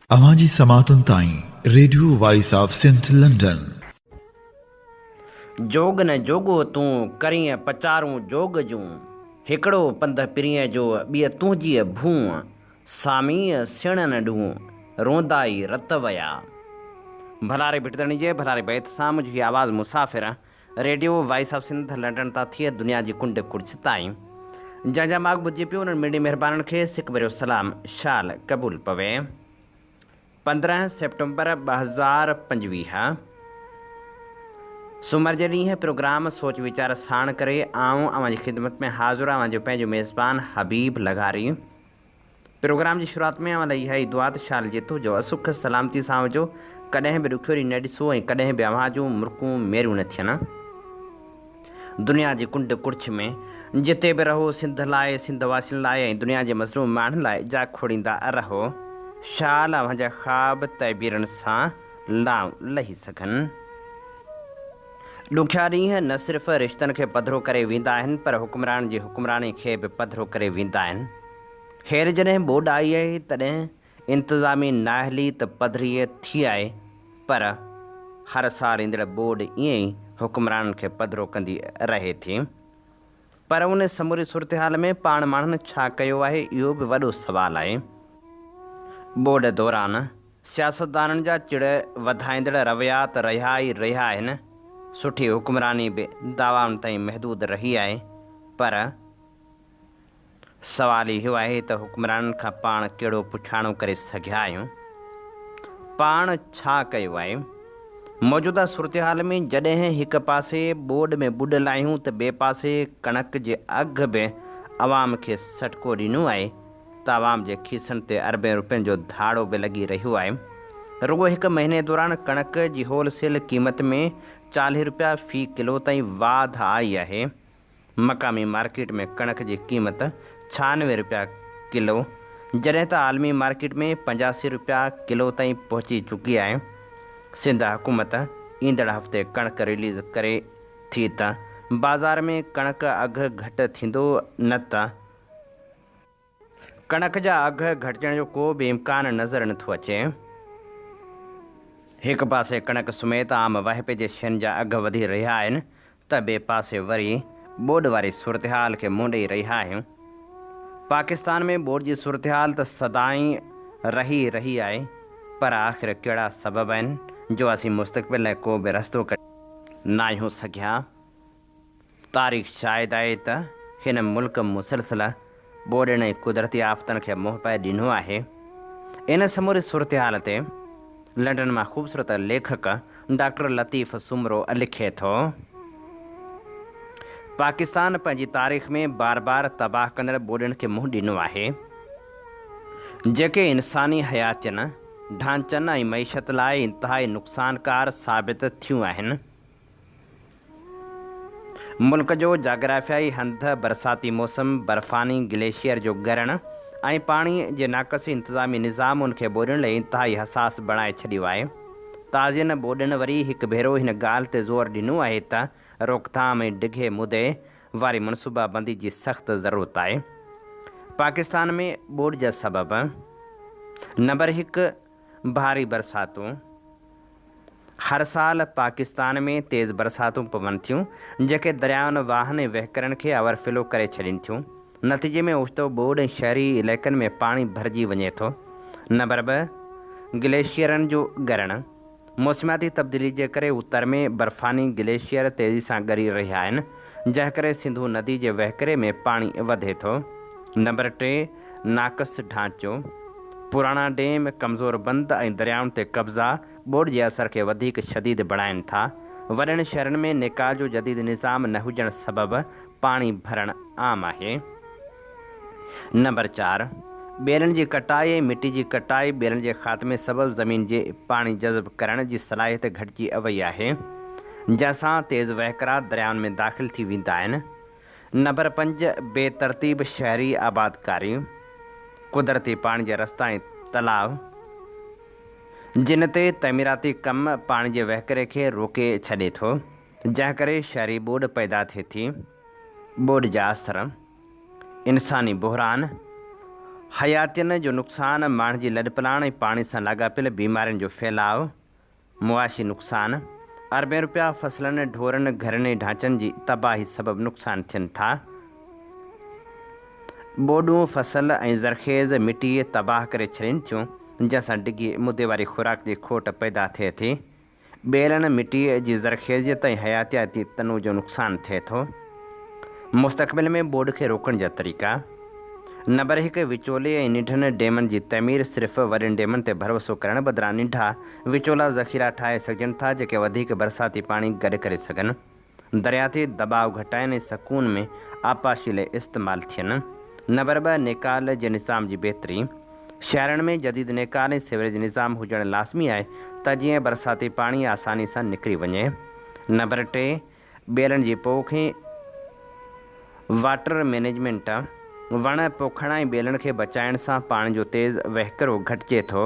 अवांजी समातुन ताईं radio voice of Sindh London. जोग न जोगो तूं करीं पचारूं जोग जूं, हिकिड़ो पंध पिरीअ जो ॿिए तुंहिंजी भूं, सामीअ सिण न ॾूं रोंदा ई रत विया। भलारे भिटदणी जे भलारे बैत सां मुंहिंजी आवाज़ मुसाफ़िर radio voice of Sindh London तां थिए दुनिया जी कुंड कुर्छ ताईं। जंहिंजा माॻ ॿुधी पियो उन्हनि मिड़ी महिरबाननि खे सिक भरियो सलाम शाल क़बूल पवे। 15 सेप्टेम्बर 2025 सूमर जे ॾींहुं प्रोग्राम सोच वीचार साण करे आऊं अवांजी ख़िदमत में हाज़िर आहियां जो पंहिंजो मेज़बान हबीब लगारी। प्रोग्राम जी शुरूआत में अवां लाइ इहा ई दुआ त शाल जेतो जो असुख सलामती सां वजो, कॾहिं बि ॾुखियोरी न ॾिसो ऐं कॾहिं बि अव्हां जूं मुर्कूं मेरियूं न थियनि। दुनिया जी कुंड कुर्छ में जिते बि रहो सिंध लाइ, सिंध वासियुनि लाइ ऐं दुनिया जे मज़लूम माण्हुनि लाइ जा खोड़ींदा रहो। शाल अव्हांजा ख़्वाब तइबीरनि सां लाऊं लही सघनि। ॾुखिया ॾींहं न सिर्फ़ु रिश्तनि खे पधिरो करे वेंदा आहिनि, पर हुक्मरान जी हुक्मरानी खे बि पधिरो करे वेंदा आहिनि। ख़ैर जॾहिं ॿोॾि आई आहे तॾहिं इंतिज़ामी नाअहली त पधिरी थी आहे, पर हर साल ईंदड़ ॿोॾि ईअं ई हुक्मराननि खे पधिरो कंदी रहे थी। पर उन समूरी सूरत हाल में पाण माण्हुनि छा कयो आहे, इहो बि वॾो सुवालु आहे। ॿोॾि दौरान सियासतदाननि जा चिड़ वधाईंदड़ रवैया त रहिया ई रहिया आहिनि। सुठी हुक्मरानी बि दावाउनि ताईं महदूद रही आहे, पर सवाल इहो आहे त हुक्मराननि खां पाण कहिड़ो पुछाणो करे सघिया आहियूं। पाण छा कयो आहे? मौजूदा सूरत हाल में जॾहिं हिकु पासे ॿोॾि में ॿुॾल आहियूं त ॿिए पासे कणक जे अघु बि अवाम खे सटको ॾिनो आहे, त अवाम जे खीसनि ते अरबे रुपयनि जो धाड़ो बि लॻी रहियो आहे। रुॻो हिकु महीने दौरान कणक जी होलसेल क़ीमत में 40 रुपया फ़ी किलो ताईं वाध आई आहे। मक़ामी मार्केट में कणक जी क़ीमत 96 रुपया किलो, जॾहिं त आलमी मार्केट में 85 रुपया किलो ताईं पहुची चुकी आहे। सिंध हुकूमत ईंदड़ हफ़्ते कणक रिलीज़ करे थी त बाज़ार में कणक अघु घटि थींदो, न त कणक जा अघु घटिजण जो को बि इम्कान नज़र नथो अचे। हिकु पासे कणक समेत आम वाहिपे जे शयुनि जा अघु वधी रहिया आहिनि, त ॿिए पासे वरी ॿोॾि वारी सूरत हाल खे मुंहुं ॾेई रहिया आहियूं। पाकिस्तान में ॿोॾि जी सूरत हाल त सदाईं रही आहे, पर आख़िर कहिड़ा सबब आहिनि जो असीं मुस्तक़बिल लाइ को बि रस्तो कढी न आहियूं सघिया। तारीख़ शायदि आहे त हिन मुल्क मुसलसिल ॿोॾियुनि ऐं कुदरती आफ़तनि खे मुंहुं पाए ॾिनो आहे। इन समूरी सूरत हाल ते लंडन मां ख़ूबसूरत लेखक डॉक्टर लतीफ़ सुमरो लिखे थो। पाकिस्तान पंहिंजी तारीख़ में बार बार तबाह कंदड़ ॿोॾियुनि खे मुंहुं ॾिनो आहे, जेके इंसानी हयातियुनि, ढांचनि ऐं मईशत लाइ इंतिहाई नुक़सानकार साबित थियूं आहिनि। मुल्क जो जाग्राफियाई हंध, बरसाती मौसम, बर्फ़ानी ग्लेशियर जो ॻरणु ऐं पाणीअ जे नाक़सी इंतिज़ामी निज़ाम उनखे ॿोॾियुनि लाइ इंतिहाई हसास बणाए छॾियो आहे। ताज़ियुनि ॿोॾियुनि वरी हिकु भेरो हिन ॻाल्हि ते ज़ोर ॾिनो आहे त रोकथाम ऐं डिघे मुदे वारी मनसूबाबंदी जी सख़्तु ज़रूरत आहे। पाकिस्तान में ॿोॾि जा सबब: नंबर 1, भारी बरसातूं। हर साल पाकिस्तान में तेज़ बरसातूं पवनि थियूं, जेके दरियाउनि, वाहन ऐं वहिकरनि खे अवरफिलो करे छॾीनि थियूं। नतीजे में ओचितो ॿोॾि ऐं शहरी इलाइक़नि में पाणी भरिजी वञे थो। नंबर 2, ग्लेशियरनि जो ॻरणु। मौसमियाती तब्दीली जे करे उत्तर में बर्फ़ानी ग्लेशियर तेज़ी सां ॻरी रहिया आहिनि, जंहिं करे सिंधु नदी जे वहिकरे में पाणी वधे थो। नंबर 3, नाक़स ढांचो। पुराणा डैम, कमज़ोर बंद ऐं दरियाउनि ते कब्ज़ा ॿोॾि जे असर खे वधीक शदीद बणाइनि था। वॾनि शहरनि में निकाल जो जदीद निज़ाम न हुजण सबबि पाणी भरणु आम आहे। नंबर 4, ॿेलनि जी कटाई ऐं मिटी जी कटाई। ॿेलनि जे ख़ात्मे सबबि ज़मीन जे पाणी जज़ब करण जी सलाहियत घटिजी वई आहे, जंहिंसां तेज़ वहिकरा दरियाउनि में दाख़िल थी वेंदा आहिनि। नंबर 5, बेतरतीब शहरी आबादकारी। कुदरती पाणी जा रस्ता ऐं तलाउ, जिन ते तमीराती कमु पाणी जे वहिकरे खे रोके छॾे थो, जंहिं करे शहरी ॿोॾि पैदा थिए थी। ॿोॾि जा असर: इंसानी बहिरान। हयातियुनि जो नुक़सानु, माण्हुनि जी लॾपलाण ऐं पाणी सां लाॻापियल बीमारियुनि जो फैलाव, मुआशी नुक़सानु, अरबें रुपया फसलनि, ढोरनि, घरनि ऐं ढांचनि जी तबाही सबबि नुक़सान थियनि था। ॿोॾूं फसल ऐं ज़रख़ेज़ मिटी तबाह करे छॾनि थियूं, जंहिंसां डिघी मुदे वारी खुराक जी खोट पैदा थिए थी। ॿेलनि मिटी जी ज़रख़ेज़ियत ऐं हयातियाती तनू जो नुक़सानु थिए थो। मुस्तक़बिल में ॿोॾ खे रोकण जा तरीक़ा: नंबर 1, विचोले ऐं निढनि डेमनि जी तइमीर। सिर्फ़ु वॾनि डेमनि ते भरोसो करण बदिरां निढा विचोला ज़ख़ीरा ठाहे सघजनि था जेके वधीक बरसाती पाणी गॾु करे सघनि। दरियाती दबाव घटाइनि ऐं सकून में आपाशी लाइ इस्तेमालु थियनि। नंबर 2, नेकाल जे निज़ाम जी बहितरी। शहरनि में जदीद नेकाल ऐं सिवरेज निज़ाम हुजणु लाज़मी आहे त जीअं बरसाती पाणी आसानी सां निकिरी वञे। नंबर 3, ॿेलनि जी पोख ऐं वाटर मैनेजमेंट। वण पोखण ऐं ॿेलनि खे बचाइण सां पाणी जो तेज़ वहिकिरो घटिजे थो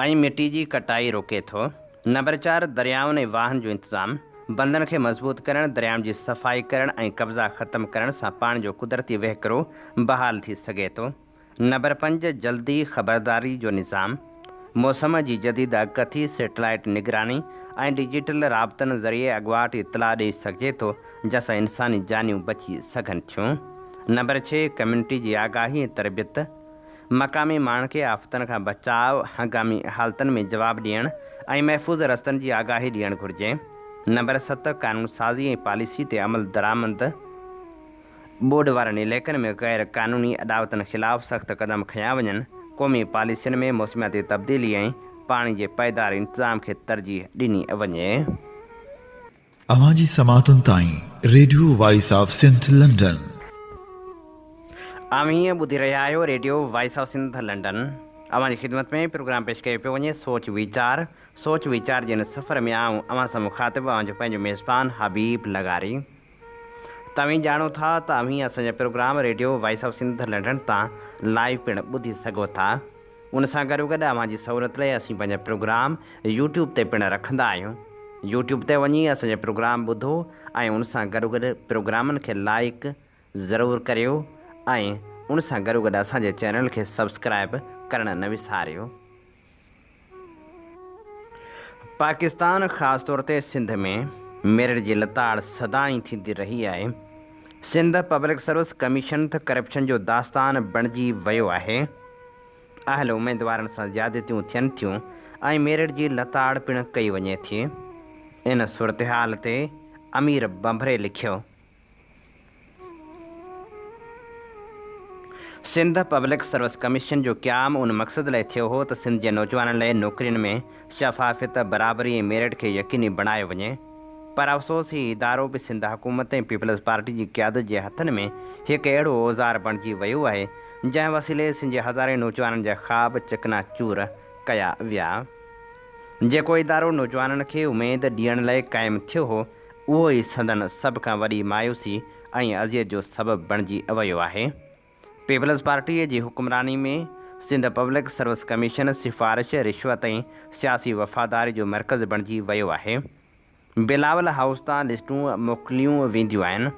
ऐं मिटी जी कटाई रोके थो। नंबर 4, दरियाउनि ऐं वाहन जो इंतज़ाम। बंदनि खे मज़बूत करणु, दरियाउनि जी सफ़ाई करणु ऐं कब्ज़ा ख़तमु करण सां पाणी जो कुदरती वहिकिरो बहाल थी सघे थो। नंबर 5, जल्दी ख़बरदारी जो निज़ाम। मौसम जी जदीद अॻकथी, सैटेलाइट निगरानी ऐं डिजिटल राब्तनि ज़रिए अॻुवाट इतलाह ॾेई सघिजे थो जंहिंसां इंसानी जानियूं बची सघनि थियूं। नंबर 6, कम्यूनिटी जी आगाही ऐं तरबियत। मक़ामी माण्हुनि खे आफ़तनि खां बचाव, हंगामी हालतुनि में जवाबु ॾियणु ऐं महफ़ूज़ रस्तनि जी आगाही ॾियणु घुरिजे। नंबर 7, कानून साज़ी ऐं पॉलिसी ते अमल दरामद। ॿोॾ वारनि इलाइक़नि में गैर क़ानूनी अदावतनि ख़िलाफ़ सख़्त क़दम खयां वञनि। क़ौमी पॉलिसियुनि में मौसमियाती तब्दीली ऐं पाणी जे पाइदार इंतज़ाम खे तरजीह ॾिनी वञे। अवां जी समातुनि ताईं radio voice of Sindh London. हीअं ॿुधी रहिया आहियो radio voice of Sindh London. अवां जी ख़िदमत में प्रोग्राम पेश कयो पियो वञे सोच वीचार जे हिन सफ़र में आऊं अवां सां मुखातिबु जो पंहिंजो मेज़बान हबीब लगारी। तव्हीं ॼाणो था त अव्हीं असांजा program radio voice of Sindh London तां लाइव पिणु ॿुधी सघो था। उन सां गॾोगॾु अव्हां जी सहूलियत लाइ असीं पंहिंजा प्रोग्राम यूट्यूब ते पिणु रखंदा आहियूं। यूट्यूब ते वञी असांजा प्रोग्राम ॿुधो ऐं उन सां गॾोगॾु प्रोग्रामनि खे लाइक ज़रूरु करियो ऐं उन सां गॾोगॾु असांजे चैनल खे सब्सक्राइब करणु न विसारियो। पाकिस्तान ख़ासि तौर ते सिंध में मेरिट जी लताड़ सदाईं थींदी रही आहे। सिंध पब्लिक सर्विस कमीशन त करप्शन जो दास्तान बणिजी वियो आहे। अहल उमेदवारनि सां ज़्यादतियूं थियनि थियूं ऐं मेरिट जी लताड़ पिणु कई वञे थी। इन सूरतहाल ते अमीर बंभरे लिखियो, सिंध पब्लिक सर्विस कमीशन जो क़याम उन मक़सद लाइ थियो हो त सिंध जे नौजवाननि लाइ नौकरियुनि में शफ़ाफ़ियत, बराबरी ऐं मेरिट खे यकीनी बणायो वञे। पर अफ़सोस ही इदारो बि सिंध हुकूमत ऐं पीपल्स पार्टी जी क़यादत जे हथनि में हिकु अहिड़ो औज़ार बणिजी वियो आहे जंहिं वसीले सिंध जे हज़ारे नौजवाननि जा ख़्वाब चकनाचूर कया विया। जेको इदारो नौजवाननि खे उमेद ॾियण लाइ क़ाइमु थियो हो उहो ई संदन सभ खां वॾी मायूसी ऐं अज़ियत जो सबबु बणिजी वियो आहे। पीपल्स पार्टीअ जी हुक्मरानी में सिंध पब्लिक सर्विस कमीशन सिफ़ारिश, रिश्वत ऐं सियासी वफ़ादारी जो मर्कज़ बणिजी वियो आहे। बिलावल हाउस तां लिस्टूं मोकिलियूं वेंदियूं आहिनि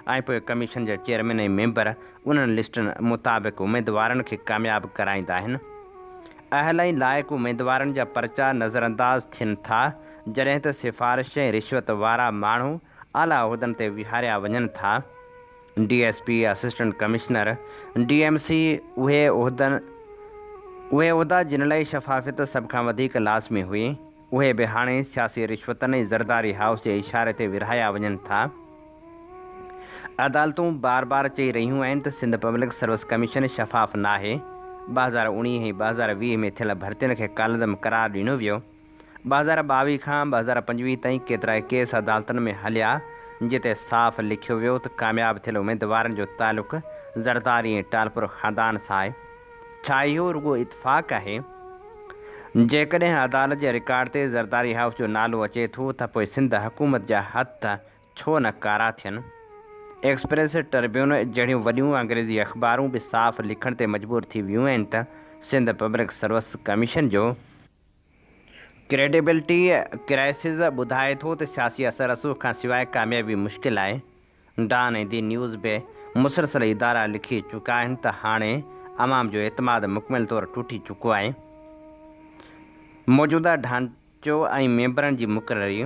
ऐं पोइ कमीशन जा चेयरमैन ऐं मेंबर उन्हनि लिस्टुनि मुताबिक़ उमेदवारनि खे कामयाबु कराईंदा आहिनि। अहल ऐं लाइक़ु उमेदवारनि जा पर्चा नज़रअंदाज़ थियनि था जॾहिं त सिफ़ारिश ऐं रिश्वत वारा माण्हू आला उहिदनि ते विहारिया वञनि था। DSP, असिस्टेंट कमिश्नर, DMC उहे उहिदा जिन लाइ शफ़ाफ़ियत सभ खां वधीक लाज़मी हुई, उहे बि हाणे सियासी रिश्वतनि ऐं ज़रदारी हाउस जे इशारे ते विरहाया वञनि था। अदालतूं बार बार चई रहियूं आहिनि त सिंध पब्लिक सर्विस कमीशन शफ़ाफ़ न आहे। 2019 ऐं 2020 में थियल भर्तियुनि खे कालज़म करार ॾिनो वियो। 2022 खां 2025 ताईं केतिरा ई केस अदालतुनि में हलिया जिते साफ़ लिखियो वियो त कामयाबु थियल उमेदवारनि जो तालुक़ु ज़रदारी ऐं टालपुर ख़ानदान सां आहे। छा इहो रुॻो इतफ़ाक़ आहे? जेकॾहिं अदालत जे रिकॉर्ड ते ज़रदारी हाउस जो नालो अचे थो त पोइ सिंध हुकूमत जा हथ छो न कारा थियनि? एक्सप्रेस, ट्रिब्यून जहिड़ियूं वॾियूं अंग्रेज़ी अख़बारूं बि साफ़ लिखण ते मजबूर थी वियूं आहिनि त सिंध पब्लिक सर्विस कमीशन जो क्रेडिबिलिटी क्राइसिस ॿुधाए थो त सियासी असर रसूख़ खां सवाइ कामयाबी मुश्किल आहे। डॉन ऐं दी न्यूज़ बि मुसलसल इदारा लिखी चुका आहिनि त हाणे आवाम जो एतमाद मुकमिल तौर टूटी चुको आहे। मौजूदा ढांचो ऐं मेंबरनि जी मुक़ररी।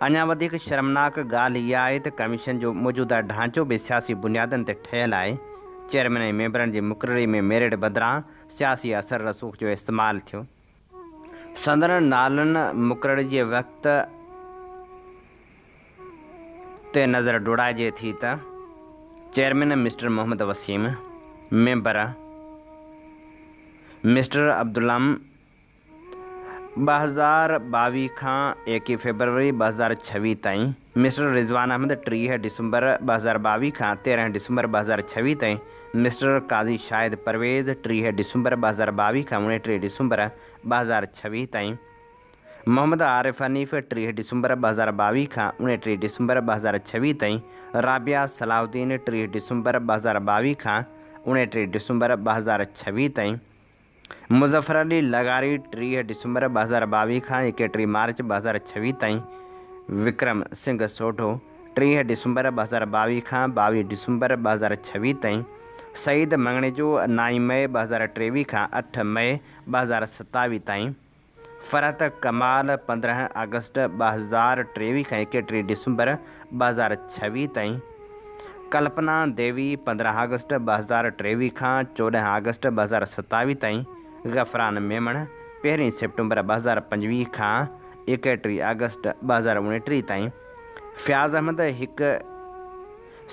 अञा वधीक शर्मनाक ॻाल्हि इहा आहे त कमीशन जो मौजूदा ढांचो बि सियासी बुनियादनि ते ठहियलु आहे। चेयरमैन ऐं मेंबरनि जी मुक़ररी में मेरिट बदिरां सियासी असर रसूख़ जो इस्तेमालु थियो। संदन नालनि मुक़ररी जे वक़्त ते नज़र डोड़ाइजे थी त chairman mister Mohammad Waseem, member mister अब्दुल्लाम 2022 खां 21 फरवरी 2026 ताईं, मिस्टर रिज़वान अहमद 30 डिसंबर 2022 खां 13 डिसंबर 2026 ताईं, मिस्टर काज़ी शाहिद परवेज़ 30 डिसंबर 2022 खां 29 डिसंबर 2026 ताईं, मोहम्मद आरिफ हनीफ़ 30 डिसंबर 2022 खां 29 डिसंबर 2026 ताईं, राबिया सलाहुद्दीन 30 डिसंबर 2022 खां 29 डिसंबर 2026 ताईं, मुज़फ़र अली लगारी 30 डिसंबर 2022 खां 31 मार्च 2026 ताईं, विक्रम सिंह सोढो 30 डिसंबर 2022 खां 22 डिसंबर 2026 ताईं, सईद मंगणेजो 9 मई 2023 खां 8 मई 2027 ताईं, फ़रहत कमाल 15 अगस्त 2023 खां 31 डिसंबर 2026 ताईं, कल्पना देवी 15 अगस्त 2023 खां 14 अगस्त 2027 ताईं, गफ़रान मेमण 1 सेप्टेम्बर 2025 खां 31 अगस्त 2029 ताईं, फ़याज़ अहमद 1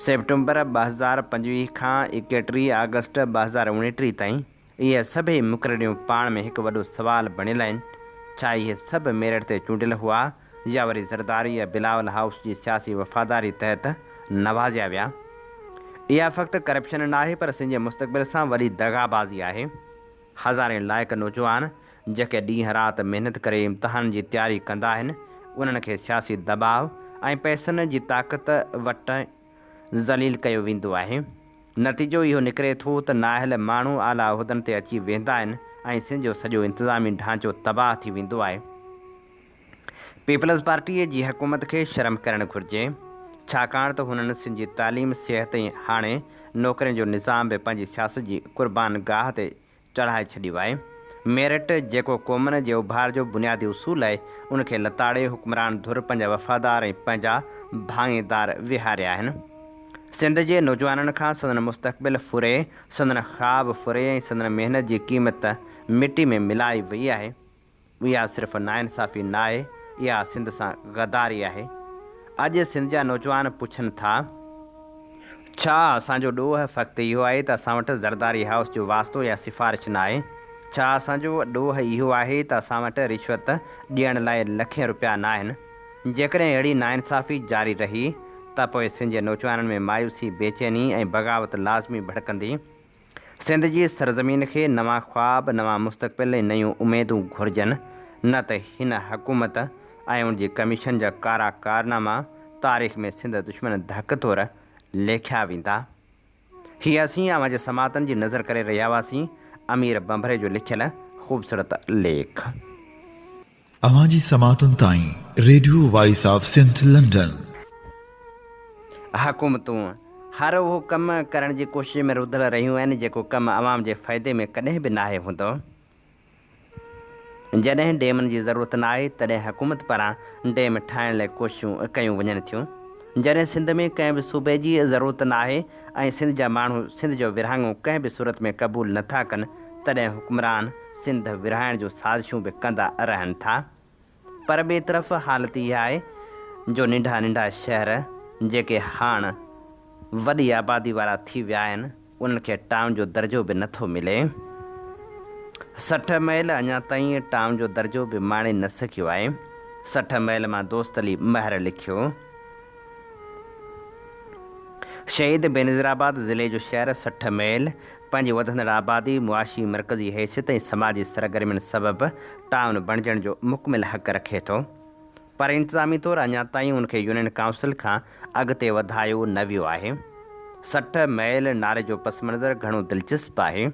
सेप्टेम्बर 2025 खां 31 अगस्त 2029 ताईं। इहे सभई मुक़ररियूं पाण में हिकु वॾो सुवाल बणियल आहिनि। छा इहे सभु मेरिट ते चूंडियल हुआ या वरी ज़रदारी या बिलावल हाउस जी सियासी वफ़ादारी तहत नवाज़िया विया? इहा फ़क़्ति करप्शन न आहे पर सिंध जे मुस्तक़बिल सां वॾी दगाबाज़ी आहे। हज़ारे लाइक़ नौजवान जेके ॾींहं राति महिनत करे इम्तिहान जी तयारी कंदा आहिनि, उन्हनि खे सियासी दबाव ऐं पैसनि जी ताक़त वटि ज़लील कयो वेंदो आहे। नतीजो इहो निकिरे थो त नाअहल माण्हू आला उहिदनि ते अची वेंदा आहिनि ऐं सिंध जो सॼो इंतिज़ामी ढांचो तबाह थी वेंदो आहे। पीपल्स पार्टीअ जी हुकूमत खे शर्म करणु घुरिजे, छाकाणि त हुननि सिंध जी तालीम, सिहत ऐं हाणे नौकरियुनि जो निज़ाम बि पंहिंजी सियासत जी क़ुर्बान गाह ते चढ़ाए छॾियो आहे। मेरिट जेको क़ौमनि जे उभार जो बुनियादी उसूल आहे, उनखे लताड़े हुक्मरान धुर पंहिंजा वफ़ादार ऐं पंहिंजा भाङेदार विहारिया आहिनि। सिंध जे नौजवाननि खां संदन मुस्तक़बिल फुरे, संदन ख़्वाब फुरे ऐं संदन महिनत जी क़ीमत मिटी में मिलाई वई आहे। इहा सिर्फ़ु नाइंसाफ़ी न आहे, इहा सिंध सां गदारी आहे। अॼु सिंध जा नौजवान पुछनि था, छा असांजो ॾोह फ़क़्ति इहो आहे त असां वटि ज़रदारी हाउस जो वास्तो या सिफ़ारिश न आहे? छा असांजो ॾोह इहो आहे त असां वटि रिश्वत ॾियण लाइ लखें रुपया न आहिनि? जेकॾहिं अहिड़ी नाइंसाफ़ी जारी रही त पोइ सिंध जे नौजवाननि में मायूसी, बेचैनी ऐं बग़ावत लाज़मी भड़कंदी। सिंध जी सरज़मीन खे नवां ख़्वाब, नवां मुस्तक़बिल ऐं नयूं उमेदूं घुरिजनि, न त हिन हुकूमत ऐं उनजी कमीशन जा कारा कारनामा तारीख़ में सिंध दुश्मन धक तौरु लेखिया वेंदा। हीअ असीं आवां जे समातनि जी नज़र करे रहिया हुआसीं। अमीर बंभरे जो लिखियल ख़ूबसूरत लेख। अवां जी समातुनि ताईं radio voice of Sindh London. हुकूमतूं हर उहो कमु करण जी कोशिश में रुधल रहियूं आहिनि जेको कमु अवाम जे फ़ाइदे में कॾहिं बि नाहे हूंदो। जॾहिं डेमनि जी ज़रूरत न आहे तॾहिं हुकूमत पारां डेम ठाहिण लाइ कोशिशूं कयूं वञनि थियूं। जॾहिं सिंध में कंहिं बि सूबे जी ज़रूरत न आहे ऐं सिंध जा माण्हू सिंध जो विरहाङो कंहिं बि सूरत में क़बूल नथा कनि, तॾहिं हुक्मरान सिंध विरहाइण जूं साज़िशूं बि कंदा रहनि था। पर ॿिए तरफ़ हालत इहा आहे जो नंढा नंढा शहर जेके हाणे वॾी आबादी वारा थी विया आहिनि, उन्हनि खे टाउन जो दर्जो बि नथो मिले। 60 मैल अञा ताईं टाउन जो दर्जो बि माणे न सघियो आहे। 60 मैल मां दोस्त अली महर लिखियो, शहीद बेनज़ीराबाद ज़िले जो शहर 60 मैल पंहिंजी वधंदड़ आबादी, मुआशी मरकज़ी हैसियत ऐं समाजी सरगर्मियुनि सबबि टाउन बणिजण जो मुकमिल हक़ रखे थो, पर इंतिज़ामी तौरु अञा ताईं उनखे यूनियन काउंसिल खां अॻिते वधायो न वियो आहे। 60 मैल नारे जो पस मंज़र घणो दिलचस्प आहे।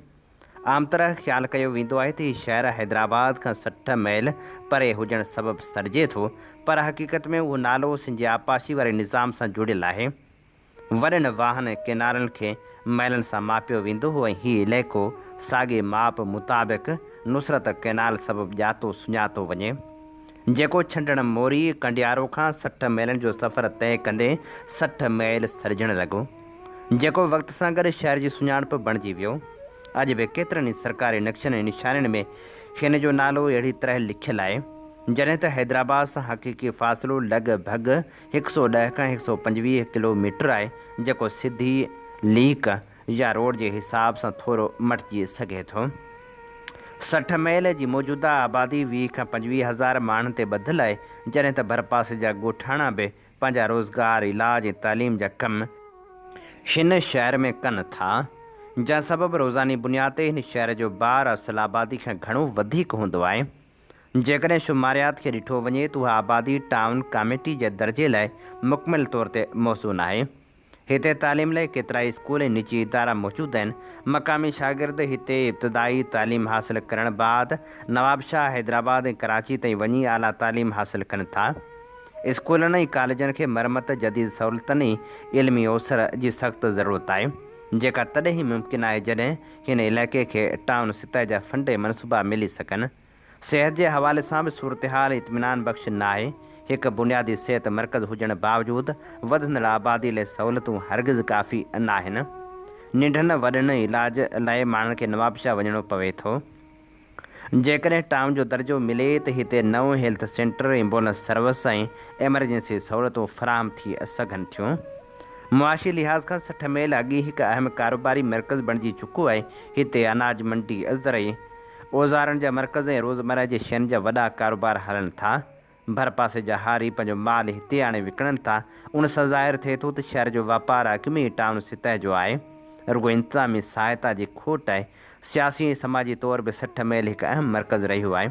आम तरह ख़्यालु कयो वेंदो आहे त हीउ शहर हैदराबाद खां 60 मैल परे हुजण सबबि सॾिजे थो, पर हक़ीक़त में उहो नालो सिंध जे आपाशी वारे निज़ाम सां जुड़ियल आहे। वॾनि वाहन किनारनि खे महिलनि सां मापियो वेंदो हो ऐं हीउ इलाइक़ो साॻे माप मुताबिक़ नुसरत कैनाल सबबु ॼातो सुञातो वञे, जेको छंडण मोरी कंडियारो खां 60 मैलनि जो सफ़र तइ कंदे 60 मैल सरिजण लॻो, जेको वक़्त सां गॾु शहर जी सुञाणप बणिजी वियो। अॼु बि केतिरनि ई सरकारी नक्शनि ऐं निशाननि में हिन जो नालो अहिड़ी तरह लिखियलु आहे, जॾहिं त हैदराबाद सां हक़ीक़ी फ़ासिलो लॻभॻि 110 खां 125 किलोमीटर आहे, जेको सिधी लीक या रोड जे हिसाब सां थोरो मटिजी सघे थो। 60 मैल जी मौजूदा आबादी 20 खां 25 हज़ार माण्हुनि ते ॿधलु आहे, जॾहिं त भरपासे जा ॻोठाणा बि पंहिंजा रोज़गार, इलाज ऐं तालीम जा कम हिन शहर में कनि था, जंहिं सबबु रोज़ानी बुनियाद ते हिन शहर जो ॿार असुल आबादी खां घणो वधीक हूंदो आहे। जेकॾहिं शुमारियात खे ॾिठो वञे त उहा आबादी टाउन कमेटी जे दर्जे लाइ मुकमिल तौर ते मौसून आहे। हिते तालीम लाइ केतिरा ई स्कूल ऐं निजी इदारा मौजूदु आहिनि। मक़ामी शागिर्द हिते इब्तिदाई तालीम हासिल करण बाद नवाबशाह, हैदराबाद ऐं कराची ताईं वञी आला तालीम हासिल कनि था। स्कूलनि ऐं कॉलेजनि खे मरमत, जदीद सहूलतनि ऐं इल्मी ओसर जी सख़्तु ज़रूरत आहे, जेका तॾहिं ई मुमकिन आहे जॾहिं हिन इलाइक़े खे टाउन सतह जा फंड ऐं मनसूबा मिली सघनि। सिहत जे हवाले सां बि सूरतहाल इत्मीनान बख़्श न आहे। हिकु बुनियादी सिहत मर्कज़ हुजण बावजूदि वधंदड़ आबादी लाइ सहूलियतूं हरगिज़ काफ़ी न आहिनि। नंढनि वॾनि इलाज लाइ माण्हुनि खे नवाबशाह वञणो पवे थो। जेकॾहिं टाउन जो दर्जो मिले त हिते नओं हेल्थ सेंटर, एम्बुलेंस सर्विस ऐं एमरजेंसी सहूलियतूं फ़राहम थी सघनि थियूं। मुआशी लिहाज़ खां 60 मैल अॻु हिकु अहम कारोबारी मर्कज़ बणिजी चुको आहे। हिते अनाज मंडी, ज़रई औज़ारनि जा मर्कज़ ऐं रोज़मर्रा जे शयुनि जा वॾा कारोबार हलनि था। भरपासे जा हारी पंहिंजो माल हिते आणे विकिणनि था। उन सां ज़ाहिर थिए थो त शहर जो वापारु अॻु टाउन सतह जो आहे, रुगो इंतिज़ामी सहायता जी खोट आहे। सियासी ऐं समाजी तौर बि 60 मैल हिकु अहम मर्कज़ रहियो आहे।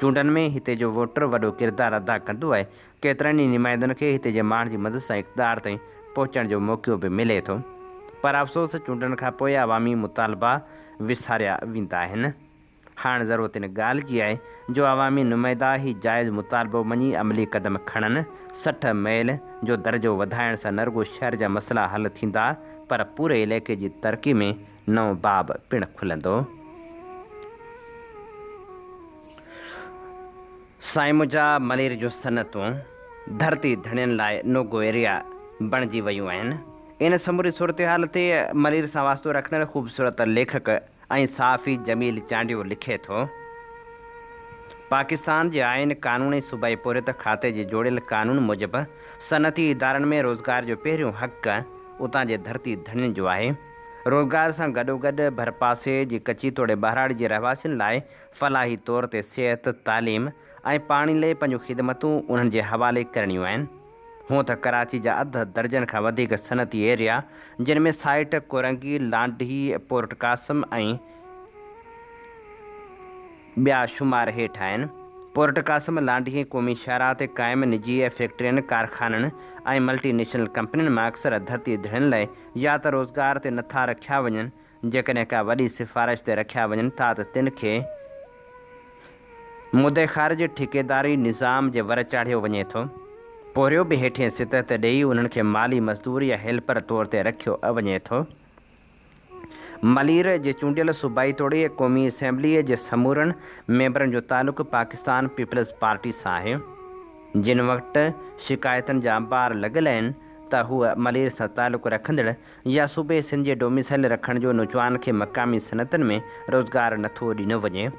चूंडनि में हिते जो वोटर वॾो किरदारु अदा कंदो आहे। केतिरनि ई नुमाइंदनि खे हिते जे माण्हुनि जी मदद सां इक़्तिदार ताईं पहुचण जो मौक़ो बि मिले थो, पर अफ़सोस चूंडनि खां पोइ अवामी मुतालबा विसारिया वेंदा आहिनि। हाणे ज़रूरत इन ॻाल्हि जी आहे जो अवामी नुमाइंदा ही जाइज़ मुतालबो मञी अमली क़दम खणनि। 60 मैल जो दर्जो वधाइण सां न रुगो शहर जा मसइला हल थींदा, पर पूरे इलाइक़े जी तरक़ी में नओं बाब पिणु खुलंदो। साइमुजा मलेर जो सनतूं धरती धणियुनि लाइ नोगो एरिया बणिजी वियूं आहिनि। इन समूरी सूरतहाल ते मलेर सां वास्तो रखंदड़ ख़ूबसूरत लेखक ऐं साफ़ी जमील चांडियो लिखे थो, पाकिस्तान जे आइन कानून ऐं सूबाई पोरियत खाते जे जोड़ियल कानून मूजिबि सनती इदारनि में रोज़गार जो पहिरियों हक़ उतां जे धरती धणियुनि जो आहे। रोज़गार सां गॾोगॾु भरपासे जी कची तोड़े बहिराड़ी जे रहवासियुनि लाइ फलाही तौर ते सिहत, तालीम ऐं पाणी लाइ पंहिंजूं ख़िदमतूं उन्हनि जे हवाले करणियूं आहिनि। हूअं त कराची जा अध दर्जन खां वधीक सनती एरिया, जिन में साइट, कोरंगी, लांडही, पोर्ट कासम ऐं ॿिया शुमार हेठि आहिनि। पोर्ट कासम, लांडही क़ौमी शाहराह ते क़ाइमु निजी फैक्ट्रियुनि, कारखाननि ऐं मल्टीनेशनल कंपनियुनि मां अक्सर धरती धणियुनि लाइ या त रोज़गार ते नथा रखिया वञनि, जेकॾहिं का वॾी सिफ़ारिश ते रखिया वञनि था त तिन खे मुदे ख़ारिज ठेकेदारी निज़ाम जे वर चाढ़ियो वञे थो। पोरियो बि हेठिएं सतह ते ॾेई उन्हनि खे माली मज़दूरी या हेल्पर तौर ते रखियो वञे थो। मलीर जे चूंडियल सूबाई तोड़े क़ौमी असेंबलीअ जे समूरनि मेंबरनि जो तालुक़ु पाकिस्तान पीपल्स पार्टी सां आहे। जिन वक़्तु शिकायतनि जा अंबार लॻल आहिनि त हूअ मलीर सां तालुक़ु रखंदड़ या सूबे सिंध जे डोमिसाइल रखण जो नौजवान खे मक़ामी सनतनि में रोज़गार नथो ॾिनो वञे,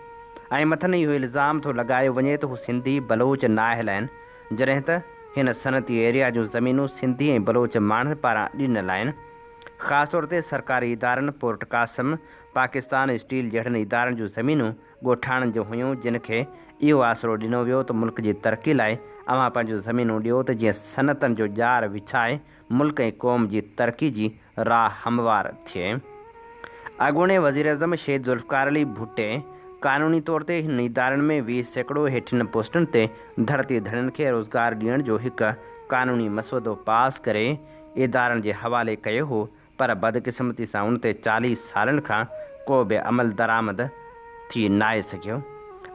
ऐं मथनि इहो इल्ज़ाम थो लॻायो वञे त हू सिंधी बलोच न आहिल आहिनि, जॾहिं त हिन सनती एरिया जूं ज़मीनूं सिंधी ऐं बलोच माण्हुनि पारां ॾिनल आहिनि। ख़ासि तौर ते सरकारी इदारनि, पोर्ट कासम, पाकिस्तान स्टील जहिड़नि इदारनि जूं ज़मीनूं ॻोठाणनि जूं हुयूं, जिन खे इहो आसिरो ॾिनो वियो त मुल्क जी तरक़ी लाइ अव्हां पंहिंजूं ज़मीनूं ॾियो त जीअं सनतनि जो ॼार विछाए मुल्क ऐं क़ौम जी तरक़ी जी राह हमवार थिए। अॻूणे वज़ीर अज़म शेख ज़ुल्फ़िकार अली भुट्टे क़ानूनी तौर ते हिन इदारनि में 20% हेठियुनि पोस्टुनि ते धरती धणियुनि खे रोज़गार ॾियण जो हिकु क़ानूनी मसवदो पास करे इदारनि जे हवाले कयो हो, पर बदकिस्मती सां उन ते 40 सालनि खां को बि अमल दरामद थी न आहे सघियो,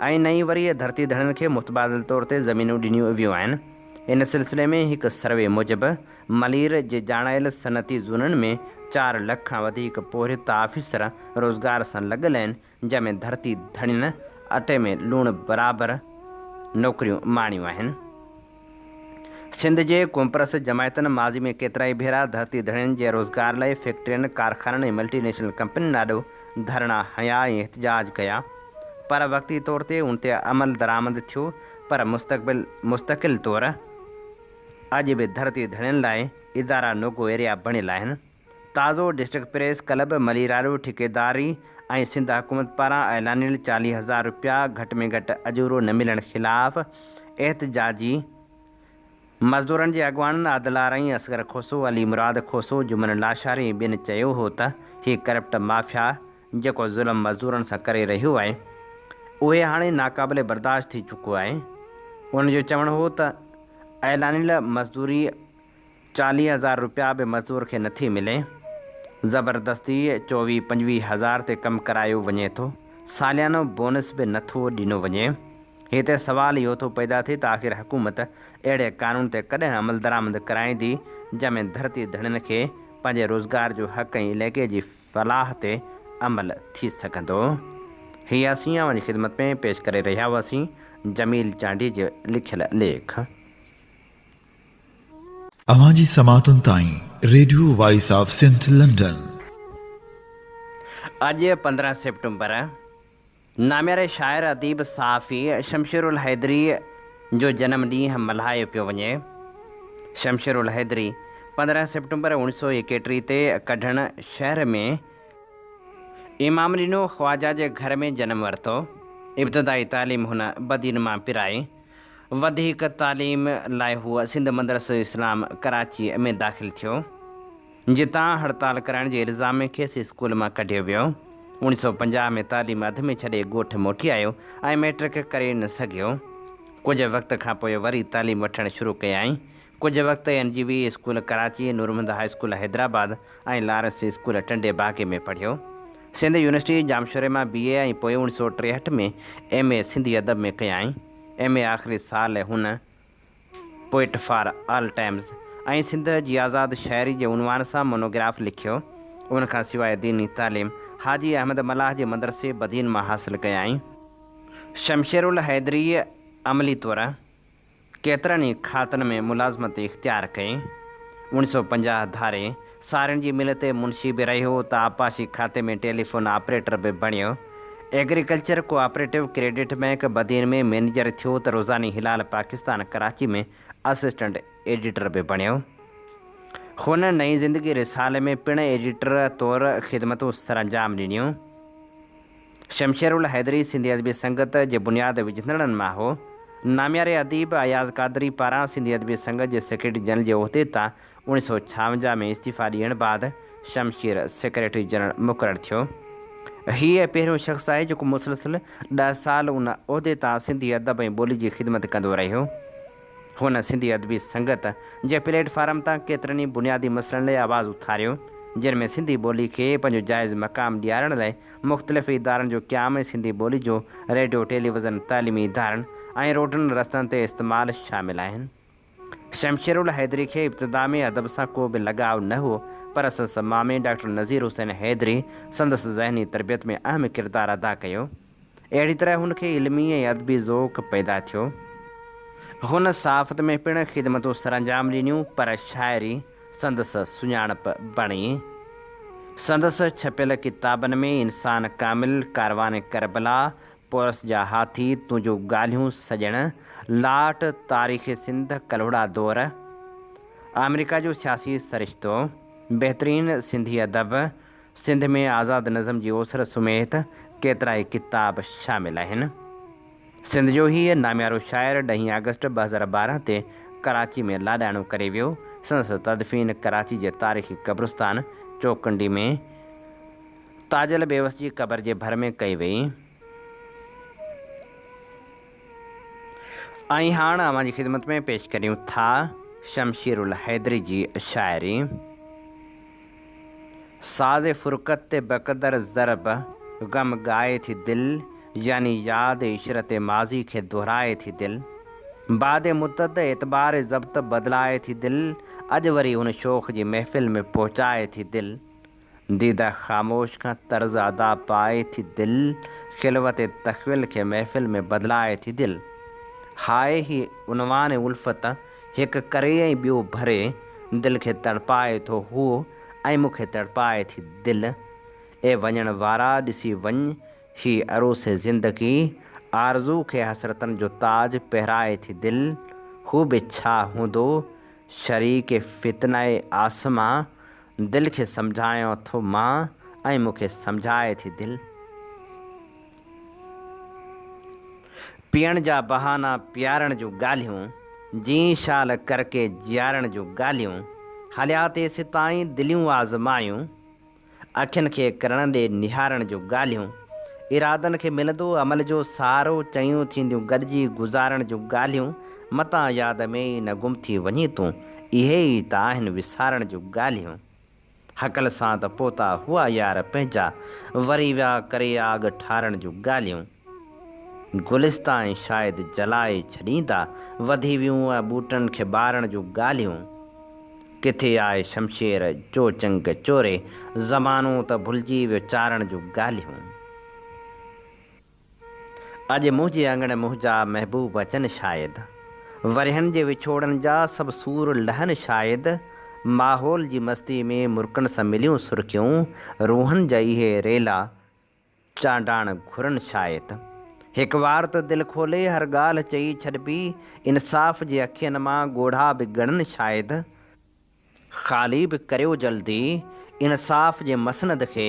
ऐं नई वरी धरती धणियुनि खे मुतबादिल तौर ते ज़मीनूं ॾिनियूं वियूं आहिनि। इन सिलसिले में हिकु सर्वे मूजिबि मलीर जे ॼाणायल सनती ज़ोननि में 4 लख खां वधीक पोरित ऑफिसर रोज़गार सां लॻल आहिनि, जंहिंमें धरती धड़ियुनि अटे में लूणु बराबरि नौकरियूं माणियूं आहिनि। सिंध जे कोम्प्रस जमायतनि माज़ी में केतिरा ई भेरा धरती धड़ियुनि जे रोज़गार लाइ फैक्ट्रियुनि, कारखाननि ऐं मल्टीनेशनल कंपनियुनि ॾाढो धरना हया ऐं एहतजाज कया, पर वक़्ती तौर ते उन ते अमल दरामद थियो। पर मुस्तक़िल तौर अॼु बि धरती धड़ियुनि लाइ इदारा नोगो एरिया बणियल आहिनि। ताज़ो डिस्ट्रिक्ट प्रेस क्लब मलीराड़ो ठेकेदारी ऐं सिंध हुकूमत पारां ऐलानियल 40,000 रुपया घटि में घटि अजूरो न मिलण ख़िलाफ़ एहतजाजी मज़दूरनि जे अॻुवाननि आदिला रई, असगर खोसो, अली मुराद खोसो, जुमन लाशारी ऐं ॿियनि चयो हो त हीउ करप्ट माफ़िया जेको ज़ुल्म मज़दूरनि सां करे रहियो आहे उहे हाणे नाक़ाबिले बर्दाश्त थी चुको आहे। उनजो चवणु हो त ऐलानियल मज़दूरी 40,000 रुपया बि मज़दूर खे नथी मिले। ज़बरदस्ती 24-25 हज़ार ते कमु करायो वञे थो, सालियानो बोनस बि नथो ॾिनो वञे। हिते सवाल इहो थो पैदा थिए त आख़िर हुकूमत अहिड़े क़ानून ते कॾहिं अमल दरामद कराईंदी जंहिंमें धरती धड़ियुनि खे पंहिंजे रोज़गार जो हक़ ऐं इलाइक़े जी फलाह ते अमल थी सघंदो। हीअ असीं अवां जी ख़िदमत में पेश करे रहिया हुआसीं जमील चांडी जो लिखियल लेख। अवां जी समातुनि ताईं radio voice of Sindh London. अॼु 15 सितंबर नाम्यारे शाइर अदीब सहाफ़ी शमशेरुल हैदरी जो जनम ॾींहुं मल्हायो पियो वञे। शमशेरुल हैदरी 15 सितंबर 1931 ते कढण शहर में इमाम ॾिनो ख्वाजा जे घर में जनम वरितो। इब्तिदाई तालीम हुन बदीन मां पिराई। वधीक तालीम लाइ हूअ सिंध मदरसो इस्लाम कराची में दाख़िल थियो, जितां हड़ताल कराइण जे इल्ज़ाम खेसि स्कूल मां कढियो वियो। 1950 में तालीम अध में छॾे ॻोठ मोटी आयो ऐं मैट्रिक करे न सघियो। कुझु वक़्त खां पोइ वरी तालीम वठणु शुरू कयाई। कुझु वक़्तु NGV school Karachi, नूरमहमद high school Hyderabad ऐं लारेंस स्कूल टंडे बाग़े में पढ़ियो। सिंध यूनिवर्सिटी जामशोरे मां BA ऐं पोइ 1963 में MA सिंधी अदब में कयाई। MA आख़िरी साल हुन पोइट फॉर ऑल टाइम्स ऐं सिंध जी आज़ाद शाइरी जे उनवान सां मोनोग्राफ लिखियो। उनखां सवाइ दीनी तालीम हाजी अहमद मलाह जे मदरसे बदीन मां हासिलु कयाई। शमशेरुल हैदरी अमली तौर केतिरनि ई खातनि में मुलाज़मत इख़्तियार कई। 1950 धारे सारियुनि जी मिल ते मुंशी बि रहियो त आपाशी खाते में टेलीफोन ऑपरेटर बि बणियो। Agriculture cooperative credit bank Badin में मैनेजर थियो त रोज़ानी हिलाल पाकिस्तान कराची में असिस्टेंट एडिटर बि बणियो। हुन नई ज़िंदगी रिसाले में पिणु एडिटर तौरु ख़िदमतूं सरअंजाम ॾिनियूं। शमशेरुल हैदरी सिंधी अदबी संगत जे बुनियाद विझंदड़नि मां हो। नाम्यारे अदीब अयाज़ कादरी पारां सिंधी अदबी संगत जे सेक्रेटरी जनरल जे उहिदे तां 1956 में इस्तीफ़ा ॾियण बाद शमशीर सेक्रेटरी जनरल मुक़ररु थियो। हीअ पहिरियों शख़्स आहे जेको मुसलसिल 10 साल उन उहिदे तां सिंधी अदब ऐं ॿोली जी ख़िदमत कंदो रहियो। हुन सिंधी अदबी संगत जे प्लेटफार्म तां केतिरनि ई बुनियादी मसइलनि लाइ आवाज़ु उथारियो, जिन में सिंधी ॿोली खे पंहिंजो जाइज़ मक़ाम ॾियारण लाइ मुख़्तलिफ़ इदारनि जो क़याम ऐं सिंधी ॿोली जो रेडियो टेलीविज़न तालीमी इदारनि ऐं रोडनि रस्तनि ते इस्तेमालु शामिल आहिनि। शमशेरुल हैदरी खे इब्तिदा में अदब सां को बि लॻाव न हो, पर संदसि मामे डॉक्टर नज़ीर हुसैन हैदरी संदसि ज़हनी तरबियत में अहम किरदारु अदा कयो। अहिड़ी तरह हुनखे इल्मी ऐं अदबी ज़ौक़ पैदा थियो। हुन सहाफ़त में पिणु ख़िदमतूं सरअंजाम ॾिनियूं, पर शाइरी संदसि सुञाणप बणी। संदसि छपियल किताबनि में इंसान कामिल, कारवान करबला, पोरस जा हाथी, तुंहिंजो ॻाल्हियूं सॼण, लाट, तारीख़ सिंध, कलहोड़ा दौर, अमेरिका जो सियासी सरिश्तो, बहितरीन सिंधी अदब, सिंध में आज़ाद नज़म जी ओसर समेत केतिरा ई किताब शामिल आहिनि। सिंध जो ही नाम्यारो शाइर 10 अगस्त 2012 ते कराची में लाॾाणो करे वियो। संदसि तदफ़ीन कराची जे तारीख़ी क़ब्रिस्तान चौकंडी में ताजल बेवस जी क़बर जे भर में कई वई। ऐं हाणे अवां जी ख़िदमत में पेश करियूं था शमशीरुल हैदरी जी शाइरी। साज़े फ़ुरक़त ते बक़दर ज़रब ग़म ॻाए थी दिलि, यानी याद इशरत माज़ी खे दोहराए थी दिलि। बाद मुद्दत एतबार ज़ब्त बदलाए थी दिलि, अॼु वरी हुन शोख़ जी महफ़िल में पहुचाए थी दिलि। दीदा ख़ामोश खां तर्ज़ अदा पाए थी दिल, खिलवत तखविल खे महफ़िल में बदिलाए थी दिल। हाय ही उनवान उल्फत, हिकु करे ऐं ॿियो भरे, दिल खे तड़पाए थो हू ऐं मूंखे तड़पाए थी दिल। ए वञण वारा ॾिसी वञ ही अरोसे ज़िंदगी, आरज़ू खे हसरतनि जो ताज पहिराए थी दिल। हू बि छा हूंदो शरीके फितनाए आसमां, दिल खे सम्झायां थो मां ऐं मूंखे सम्झाए थी दिल। पीअण जा बहाना प्यारण जूं ॻाल्हियूं, जी शाल करके जियारण जूं ॻाल्हियूं, हलिया तेसि ताईं दिलियूं आज़मायूं, अखियुनि खे करण ॾे निहारण जूं ॻाल्हियूं, इरादनि खे मिलंदो अमल जो सहारो, चयूं थींदियूं गॾिजी गुज़ारण जूं ॻाल्हियूं, मतां यादि में ई न गुम थी वञे तूं, इहे ई त आहिनि विसारण जूं ॻाल्हियूं। हकल सां त पोता हुआ यार पंहिंजा, वरी विया करे आग ठारण जूं ॻाल्हियूं। गुलिस्तान शायदि जलाए छॾींदा, वधी वियूं ॿूटनि खे ॿारण जूं ॻाल्हियूं। किथे आहे शमशेर जो चंग चोरे, ज़मानो त भुलिजी वियो चारण जूं ॻाल्हियूं। अॼु मुंहिंजे अंगण मुंहिंजा महबूब अचनि शायदि, वरिहनि जे विछोड़नि जा सभु सूर लहनि शायदि। माहौल जी मस्ती में मुर्कनि सां मिलियूं सुर्खियूं, रूहनि जा इहे रेला चांडाण घुरनि शायदि। हिकु वार त दिलि खोले हर ॻाल्हि चई छॾिबी, इंसाफ़ जे अखियुनि मां ॻोढ़ा बि ॻणनि शायदि। ख़ाली बि करियो जल्दी इंसाफ़ जे मसनद खे,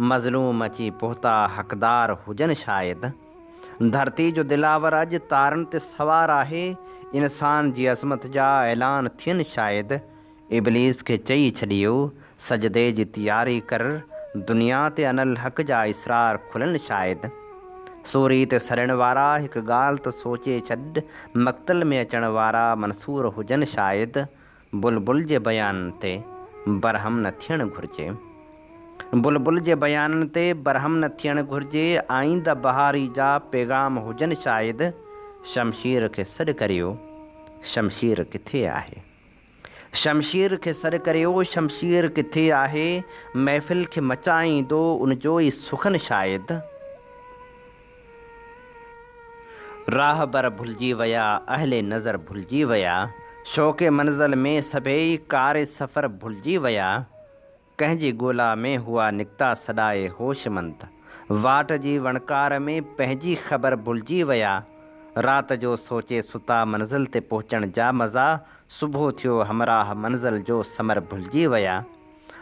मज़लूम अची पहुता हक़दार हुजनि शायदि। धरती जो दिलावर अॼु तारनि ते सवार आहे, इंसान जी अज़मत जा ऐलान थियनि शायदि। इब्लीस खे चई छॾियो सजदे जी तयारी कर, दुनिया ते अनल हक़ जा इसरार खुलनि शायदि। सूरी ते सड़ण वारा हिकु ॻाल्हि त सोचे छॾ, मक़तल में अचण वारा मंसूर हुजनि शायदि। बुलबुल जे बयाननि ते बरहम न थियणु घुरिजे, बुलबुल जे बयाननि ते बरहम न थियणु घुरिजे। आईंदा बहारी जा पैगाम हुजनि शायदि। शमशीर खे सॾु करियो, शमशीर किथे आहे? शमशीर खे सॾु करियो, शमशीर किथे आहे? महफ़िल खे मचाईंदो उनजो ई सुखन शायदि। राहबर भुलिजी विया, अहले नज़र भुलिजी विया, शौक़े मंज़िल में सभेई कार सफ़र भुलिजी विया। कंहिंजी ॻोल्हा में हुआ निकिता सदाए होशमंद, वाट जी वणकार में पंहिंजी ख़बर भुलिजी विया। राति जो सोचे सुता मंज़िल ते पहुचण जा मज़ा, सुबुह थियो हमराह मंज़िल जो समर भुलिजी विया।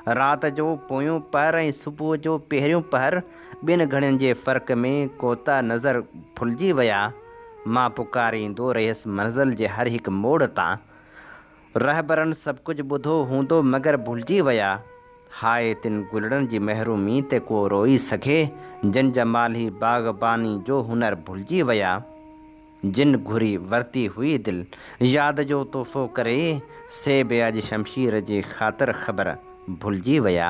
राति जो पोयों पहर ऐं सुबुह जो पहिरियों पहर, ॿिनि घड़ियुनि जे फ़र्क़ में कोता नज़र भुलिजी विया। मां पुकारींदो रहियसि मंज़िल जे हर हिकु मोड़ तां, रहबरनि सभु कुझु ॿुधो हूंदो मगर भुलिजी विया। हाय तिन गुलड़नि जी महरूमी ते को रोई सघे, जिन जा माली बाग़बानी जो हुनर भुलिजी विया। जिन घुरी वरती हुई दिल यादि जो तोहफ़ो करे, से बि अॼु शमशीर जे ख़ातिर ख़बर भुलिजी विया।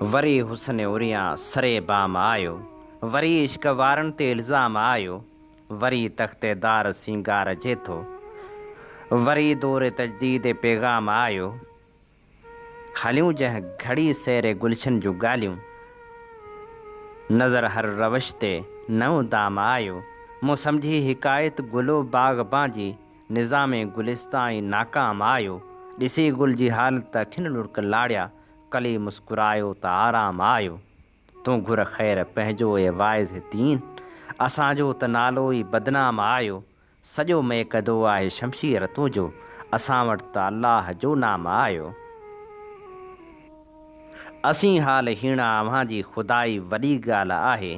वरी हुस्न उरियां सरे बाम आयो, वरी इश्क वारनि ते इल्ज़ाम आयो, वरी तख़्तेदार सिंगार जे थो, वरी दौर तजदीद पैगाम आयो। हलियूं जंहिं घड़ी सैरे गुलशन जूं ॻाल्हियूं, नज़र हर रवश ते नओं दाम आयो। मूं सम्झी हिकायत गुलो बाग़बां जी, निज़ामे गुलिस्तान नाकाम आयो। ॾिसी गुल जी हालत अखियुनि लुड़क लाड़िया, कली मुस्कुरायो त आराम आयो। तूं घुर ख़ैर पंहिंजो ए वाइज़ दीन, असांजो त नालो ई बदनाम आयो। सॼो महकदो आहे शमशीर तुंहिंजो, असां वटि त अलाह जो नाम आयो। असीं हाल हीणा अव्हां जी खुदाई वॾी ॻाल्हि आहे,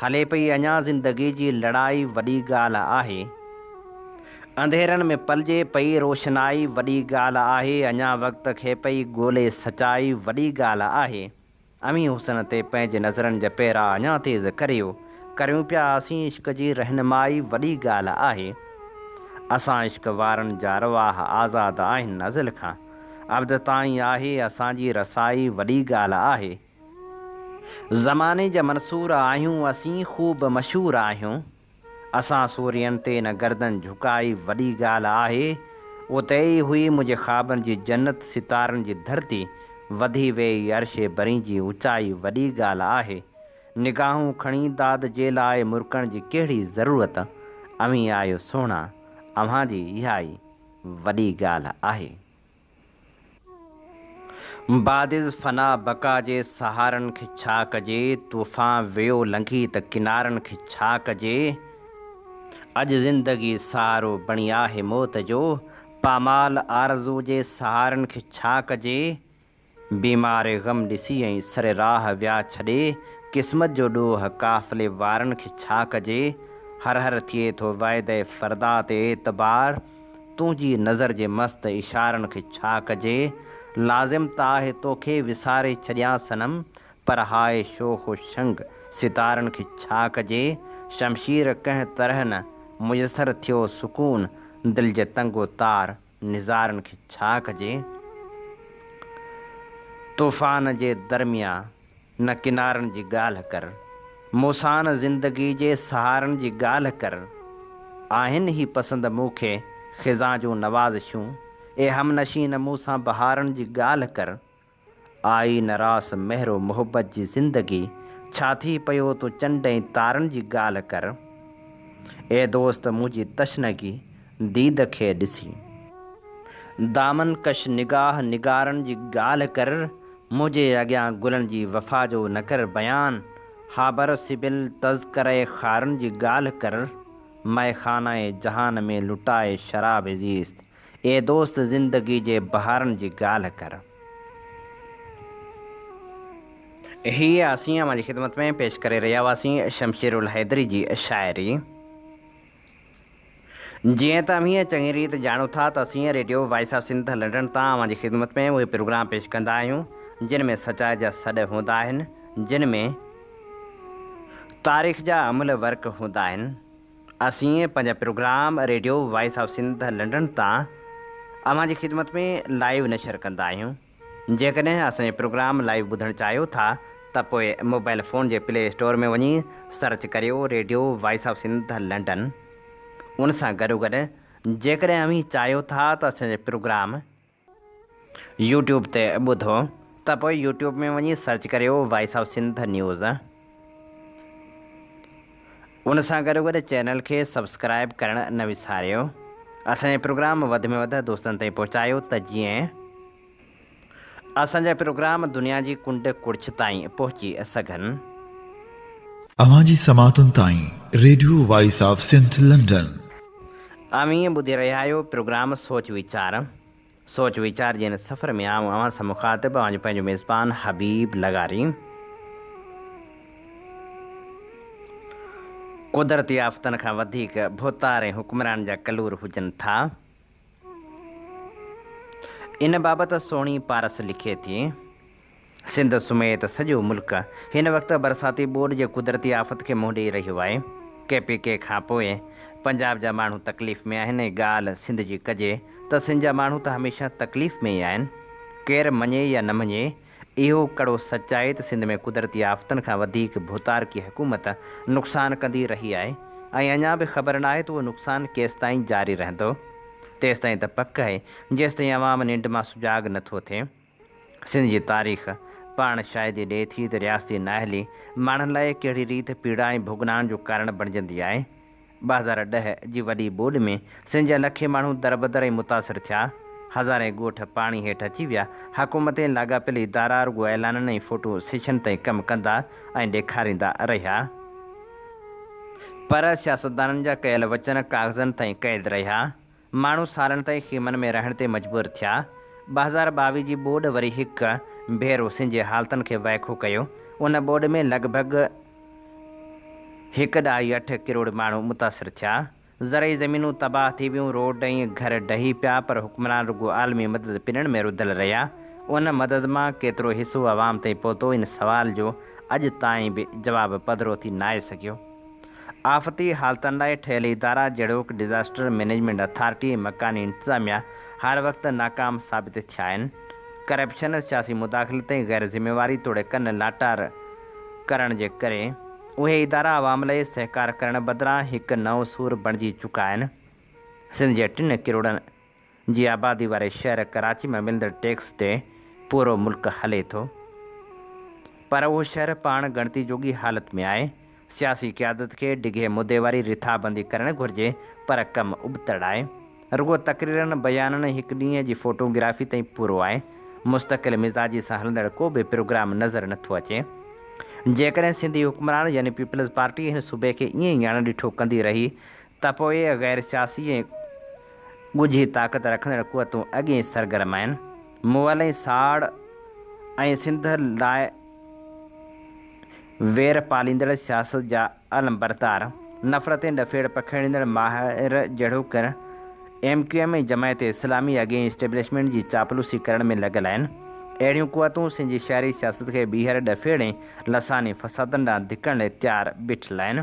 हले पई अञा ज़िंदगी जी लड़ाई वॾी ॻाल्हि आहे। अंधेरनि में पलिजे पई रोशनाई वॾी ॻाल्हि आहे, अञा वक़्त खे पई ॻोल्हे सचाई वॾी ॻाल्हि आहे। अमी हुसन ते पंहिंजे नज़रनि जा पेरा अञा तेज़ करियो, करियूं पिया असीं इश्क जी रहनुमाई वॾी ॻाल्हि आहे। असां इश्क वारनि जा अरवाह आज़ादु आहिनि नज़ल खां, अब्द ताईं आहे असांजी रसाई वॾी ॻाल्हि आहे। ज़माने जा मंसूर आहियूं असीं, ख़ूब मशहूर आहियूं। असां सूर्यनि ते न गर्दन झुकाई वॾी ॻाल्हि आहे। उते ई हुई मुंहिंजे ख़्वाबनि जी जन्नत, सितारनि जी धरती, वधी वेई अर्शे बरी जी ऊचाई वॾी ॻाल्हि आहे। निगाहूं खणी दाद जे लाइ मुरकण जी कहिड़ी ज़रूरत, अमीं आयो सोणा, अव्हां जी इहा ई वॾी ॻाल्हि आहे। बादिज़ फना बका जे सहारनि खे छा कजे, तूफ़ान वियो लंघी त किनारनि खे छा कजे। अॼु ज़िंदगी सहारो बणी आहे मौत जो, पामाल आरज़ू जे सहारनि खे छा कजे। बीमार ग़म ॾिसी ऐं सरे राह विया छॾे, क़िस्मत जो ॾोह काफ़िले वारनि खे छा कजे। हर हर थिए थो वाइदे फ़रदा ते एतबार, तुंहिंजी नज़र जे मस्त इशारनि खे छा कजे। लाज़िम त आहे तोखे विसारे छॾियां सनम, पर हाय शोख़ शंग सितारनि खे छा कजे। शमशीर कंहिं तरह न मुयसर थियो सुकून, दिलि जे तंगो तार निज़ारनि खे छा कजे। तूफ़ान जे दरमिया न किनारनि जी ॻाल्हि कर, मूंसां ज़िंदगी जे सहारनि जी ॻाल्हि कर। आहिनि ही पसंदि मूंखे ख़िज़ा जूं नवाज़िशूं, ए हमनशीन मूंसां बहारनि जी ॻाल्हि कर। आई न रास महिरो मुहबत जी ज़िंदगी, छा थी पियो तूं चंड ऐं तारनि जी ॻाल्हि कर। ए दोस्त मुंहिंजी तशनगी दीद खे ॾिसी, दामन कश निगाह निगारनि जी ॻाल्हि कर। मुंहिंजे अॻियां गुलनि जी वफ़ा जो न कर बयान, हाबर सिबिल तज़करे ख़ारनि जी ॻाल्हि कर। मै खानाए जहान में लुटाए शराब ज़ीस्त, ए दोस्त ज़िंदगी जे बहारनि जी ॻाल्हि कर। हीअ असीं अव्हांजी ख़िदमत में पेश करे रहिया हुआसीं शमशीर उल हैदरी जी शाइरी। जीअं त अमीं चङी रीति ॼाणूं था त असीं radio voice of Sindh London तां अव्हांजी ख़िदमत में उहे प्रोग्राम पेश कंदा आहियूं जिन में सचाई जा सॾ हूंदा आहिनि, जिन में तारीख़ जा अमल वर्क हूंदा आहिनि। असीं पंहिंजा program radio voice of Sindh London तां अव्हांजी ख़िदमत में लाइव नशर कंदा आहियूं। जेकॾहिं असांजे प्रोग्राम लाइव ॿुधणु चाहियो था त पोइ मोबाइल फ़ोन जे प्ले स्टोर में वञी सर्च करियो radio voice of Sindh London. उन सां गॾोगॾु जेकॾहिं अमीं चाहियो था त असांजे प्रोग्राम यूट्यूब ते ॿुधो त पोइ यूट्यूब में वञी सर्च करियो वॉइस ऑफ सिंध न्यूज़। उन सां गॾोगॾु चैनल खे सब्सक्राइब करणु न विसारियो। असांजे प्रोग्राम वधि में वधि दोस्तनि ताईं पहुचायो त जीअं असांजा प्रोग्राम दुनिया जी कुंड कुड़िछ ताईं पहुची सघनि। अवांजी समातुनि ताईं radio voice of Sindh London. अमीं ॿुधी रहिया आहियो प्रोग्राम सोच वीचार। सोच वीचार जे हिन सफ़र में आऊं अव्हां सां मुख़ातिब अव्हांजो पंहिंजो मेज़बान हबीब लगारी। कुदरती आफ़तनि खां वधीक भोतार ऐं हुक्मरान जा कलूर हुजनि था, इन बाबति सोणी पारस लिखे थी। सिंध समेत सॼो मुल्क हिन वक़्तु बरसाती ॿोॾि जे कुदरती आफ़त खे मुंहुं ॾेई रहियो आहे। KPK खां पोइ पंजाब जा माण्हू तकलीफ़ में आहिनि ऐं ॻाल्हि सिंध जी कजे त सिंध जा माण्हू त हमेशह तकलीफ़ में ई आहिनि। केरु मञे या न मञे, इहो कड़ो सच आहे त सिंध में कुदरती आफ़तनि खां वधीक भूतार की हुकूमत नुक़सानु कंदी रही आहे ऐं अञा बि ख़बर न आहे त उहो नुक़सानु केसिताईं जारी रहंदो। तेसिताईं त पक आहे जेसिताईं अवाम निंड मां सुजाॻ नथो थिए। सिंध जी तारीख़ पाण शायदि ॾिए थी त रियासती नाअहली माण्हुनि लाइ कहिड़ी रीति पीड़ा ऐं भुगनान जो कारण बणिजंदी आहे। 2010 जी वॾी ॿोॾि में सिंध जा लखे माण्हू दरबदर ऐं मुतासिर थिया। हज़ारे ॻोठ पाणी हेठि अची विया। हुकूमत ऐं लाॻापियल इदारा रुॻो ऐलाननि ऐं फ़ोटो सेशन ताईं कमु कंदा ऐं ॾेखारींदा रहिया, पर सियासतदाननि जा कयल वचन काग़ज़नि ताईं क़ैद रहिया। माण्हू सालनि ताईं ख़ीमनि में रहण ते मजबूर थिया। 2022 जी ॿोॾि वरी हिकु भेरो सिंध जे हालतनि खे वाइखो कयो। उन ॿोॾि में लॻभॻि 1.8 करोड़ माण्हू मुतासिर थिया। ज़रई ज़मीनूं तबाह थी वियूं, रोड ऐं घर ढही पिया, पर हुक्मरान रुॻो आलमी मदद पिणण में रुधल रहिया। उन मदद मां केतिरो हिसो आवाम ताईं पहुतो, इन सवाल जो अॼु ताईं बि जवाबु पधिरो थी न आहे सघियो। आफ़ती हालतनि लाइ ठहियल इदारा जहिड़ोकि डिज़ास्टर मैनेजमेंट अथॉरिटी, मकानी इंतिज़ामिया हर वक़्तु नाकाम साबित थिया आहिनि। करप्शन, सियासी मुदाख़लत ऐं ग़ैर ज़िम्मेवारी तोड़े कन लाटार करण जे करे उहे इदारा आवाम लाइ सहकार करण बदिरां हिकु नओं सूर बणिजी चुका आहिनि। सिंध जे 3 करोड़नि जी आबादी वारे शहर कराची में मिलंदड़ टैक्स ते पूरो मुल्क हले थो, पर उहो शहर पाण गणती जोगी हालत में आहे। सियासी क़यादत खे डिघे मुदे वारी रिथाबंदी करणु घुरिजे, पर कमु उबतड़ आहे। रुगो तक़रीरनि बयाननि हिकु ॾींहं जी फ़ोटोग्राफी ताईं पूरो आहे। मुस्तक़िल मिज़ाजी सां हलंदड़ को बि प्रोग्राम नज़र नथो अचे। जेकॾहिं सिंधी हुक्मरान यानी पीपल्स पार्टी हिन सूबे खे ईअं ई अणॾिठो कंदी रही त पोइ गैर सियासी ऐं ॻुझी ताक़त रखंदड़ क़ुवतूं अॻे सरगर्म आहिनि। मुअल ऐं साड़ ऐं सिंध लाइ वेर पालींदड़ सियासत जा अलमबरदार, नफ़रत ऐं ॾफेड़ पखेड़ींदड़ माहिर जहिड़ो MQM ऐं जमायत इस्लामी अॻे इस्टेब्लिशमेंट जी चापलूसी करण में लॻल आहिनि। अहिड़ियूं क़ुवतूं सिंधी शहरी सियासत खे ॿीहर ॾफेड़ ऐं लसानी फ़सादनि ॾांहुं धिकण लाइ तयारु बीठल आहिनि।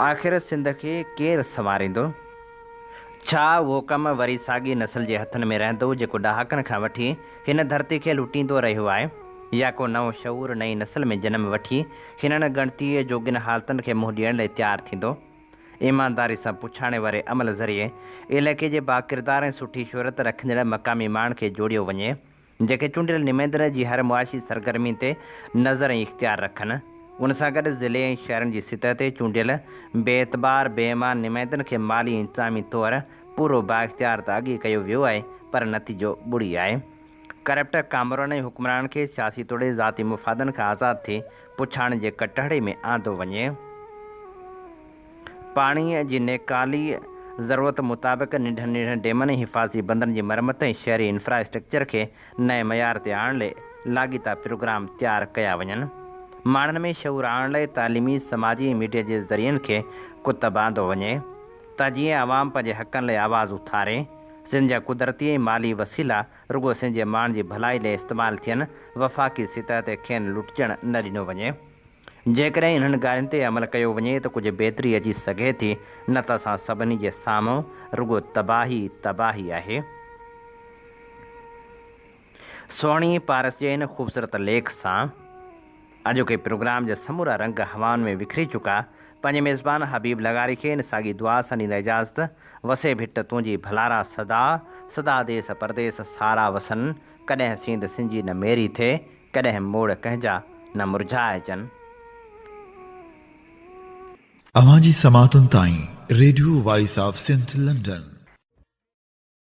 आख़िर सिंध खे केरु संवारींदो? छा उहो कमु वरी साॻी नस्ल जे हथनि में रहंदो जेको ॾहाकनि खां वठी हिन धरती खे लुटींदो रहियो आहे, या को नओं शऊर नई नस्ल में जनम वठी हिननि गणतीअ जोगियुनि हालतुनि खे मुंहुं ॾियण लाइ तयारु थींदो? ईमानदारी सां पुछाणे वारे अमल ज़रिए इलाइक़े जे बाकिरदार ऐं सुठी शोहरत रखंदड़ मक़ामी माण्हुनि खे जोड़ियो वञे, जेके चूंडियल नुमाइंदड़ जी हर मुआशी सरगर्मी ते नज़र ऐं इख़्तियार रखनि। उन सां गॾु ज़िले ऐं शहरनि जी सतह ते चूंडियल बेएतबार बेईमान नुमाइंदनि खे माली इंतज़ामी तौरु पूरो बाइख़्तियार त अॻे कयो वियो आहे, पर नतीजो बुरी आहे। करप्ट कामरनि ऐं हुक्मरान खे सियासी तोड़े ज़ाती मुफ़ादनि खां आज़ादु थी पुछाण जे कटहड़े में आंदो वञे। पाणीअ जी नेकाली ज़रूरत मुताबिक़ नंढनि नंढनि डेमनि ऐं हिफ़ाज़ती बंदरनि जी मरमत ऐं शहरी इंफ्रास्ट्रक्चर खे नए मयार ते आणण लाइ लाॻीता प्रोग्राम तयारु कया वञनि। माण्हुनि में शऊर आणण लाइ तालीमी, समाजी ऐं मीडिया जे ज़रियनि खे कुतब आंदो वञे त जीअं आवाम पंहिंजे हक़नि लाइ आवाज़ उथारे। सिंध जा कुदरती ऐं माली वसीला रुगो सिंध जे माण्हुनि जी भलाई लाइ इस्तेमालु थियनि, वफ़ाक़ी सतह ते खेनि लुटिजणु न ॾिनो वञे। जेकॾहिं इन्हनि ॻाल्हियुनि ते अमल कयो वञे त कुझु बहितरी अची सघे थी, न त असां सभिनी जे साम्हूं रुगो तबाही आहे। सोणी पारस जे हिन ख़ूबसूरत लेख सां अॼोके प्रोग्राम जा समूरा रंग हवाउनि में विखरी चुका। पंहिंजे मेज़बान हबीब लगारी खे इन साॻी दुआ सां ॾींदा इजाज़त। वसे भिट तुंहिंजी भलारा सदा, सदा देस परदेस सारा वसनि। कॾहिं सींद सिंजी न मेरी थिए, कॾहिं मोड़ कंहिंजा न मुरझाइजनि। अवां जी समातुनि ताईं radio voice of Sindh London.